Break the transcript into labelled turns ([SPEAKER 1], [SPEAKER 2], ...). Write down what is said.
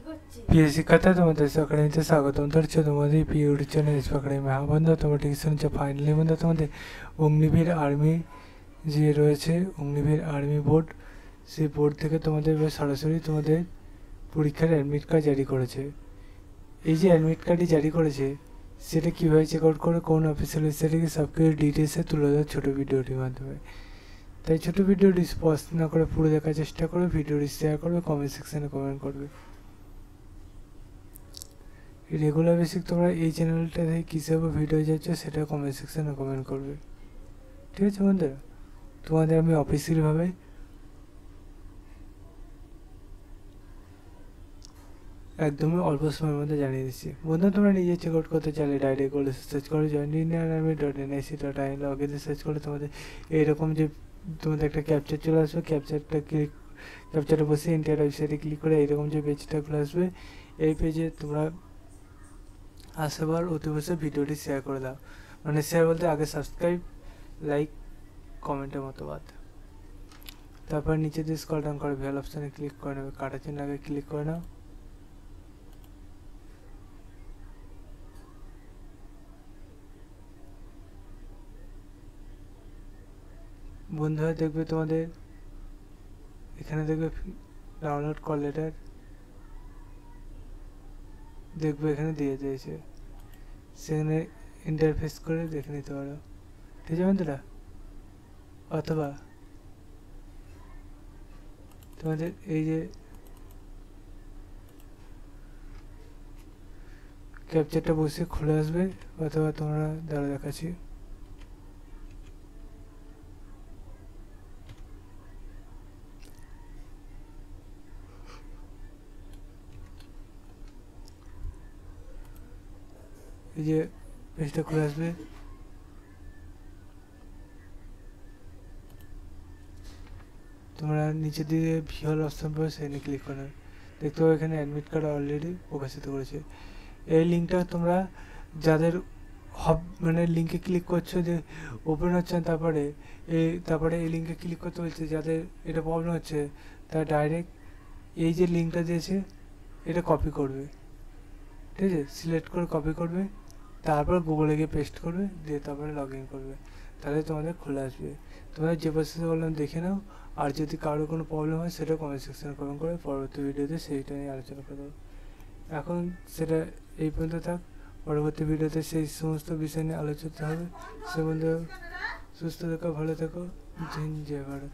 [SPEAKER 1] प्रिय शिक्षार्थी तुम्हारे अकॅडमीचे स्वागतम तर तुम्हारे प्रिय यूट्यूब चॅनल एस अकॅडमी हा बंधु তোমার টিউশন হচ্ছে ফাইনালি বন্ধু তোমাদের অগ্নিবীর আর্মি যে রয়েছে অগ্নিবীর আর্মি বোর্ড সেই বোর্ড থেকে তোমাদের সরাসরি তোমাদের পরীক্ষার অ্যাডমিট কার্ড জারি করেছে। এই যে অ্যাডমিট কার্ডটি জারি করেছে সেটা কীভাবে চেক আউট করে কোন অফিসিয়াল ওয়েবসাইটে সব কিছু ডিটেলসে তুলে দেওয়ার ছোটো ভিডিওটির মাধ্যমে। তাই ছোটো ভিডিওটি স্পষ্ট না করে পুরো দেখার চেষ্টা করবে, ভিডিওটি শেয়ার করবে, কমেন্ট সেকশানে কমেন্ট করবে। রেগুলার বেসিক তোমরা এই চ্যানেলটা থেকে কী সব ভিডিও যাচ্ছে সেটা কমেন্ট সেকশানে কমেন্ট করবে, ঠিক আছে বন্ধুরা। তোমাদের আমি অফিসিয়ালভাবে একদমই অল্প সময়ের মধ্যে জানিয়ে দিচ্ছি। বন্ধু তোমরা নিজে চেক আউট করতে চাইলে ডাইরেক্ট গুগলে সার্চ করে joinindianarmy.nic.in লগইনে সার্চ করে তোমাদের এইরকম যে তোমাদের একটা ক্যাপচার চলে আসবে, ক্যাপচারটা বসে ইন্ডিয়ার ওয়েবসাইটে ক্লিক করে এইরকম যে পেজটা খুলে আসবে, এই পেজে তোমরা আসাবার অতি অবশ্যই ভিডিওটি শেয়ার করে দাও। মানে শেয়ার বলতে আগে সাবস্ক্রাইব, লাইক, কমেন্টের মতো বাদ। তারপর নিচে দিয়ে স্ক্রল ডাউন করে ভিউয়াল অপশানে ক্লিক করে নেবে, কাটা চিহ্ন আগে ক্লিক করে নাও। বন্ধুরা দেখবে তোমাদের এখানে দেখবে ডাউনলোড কল লেটার, দেখবে এখানে দিয়ে দিয়েছে, সেখানে ইন্টারফেস করে দেখে নিতে পারো, ঠিক আছে বন্ধুরা। অথবা তোমাদের এই যে ক্যাপচারটা বসে খুলে আসবে, অথবা তোমরা দাঁড়া দেখাচ্ছি, এই যে পেজটা খুলে আসবে। তোমরা নিচে দিয়ে ভিউয়াল অপশন পাবে, সেখানে ক্লিক করে দেখতে পাবে এখানে অ্যাডমিট কার্ড অলরেডি প্রকাশিত করেছে। এই লিঙ্কটা তোমরা যাদের মানে লিঙ্কে ক্লিক করছো যে ওপেন হচ্ছে না, তারপরে এই লিঙ্কে ক্লিক করতে বলছে, যাদের এটা প্রবলেম হচ্ছে তারা ডাইরেক্ট এই যে লিঙ্কটা দিয়েছে এটা কপি করবে, ঠিক আছে, সিলেক্ট করে কপি করবে, তারপর গুগলে গিয়ে পেস্ট করবে, দিয়ে তারপরে লগ ইন করবে, তাহলে তোমাদের খুলে আসবে। তোমরা যে প্রসেসে বললাম দেখে নাও, আর যদি কারোর কোনো প্রবলেম হয় সেটা কমেন্ট সেকশনে কমেন্ট করে পরবর্তী ভিডিওতে সেইটা নিয়ে আলোচনা করে দেবো। এখন সেটা এই পর্যন্ত থাক, পরবর্তী ভিডিওতে সেই সমস্ত বিষয় নিয়ে আলোচিত হবে। সে বন্ধু সুস্থ থেকো, ভালো থেকো, জয় ভারত।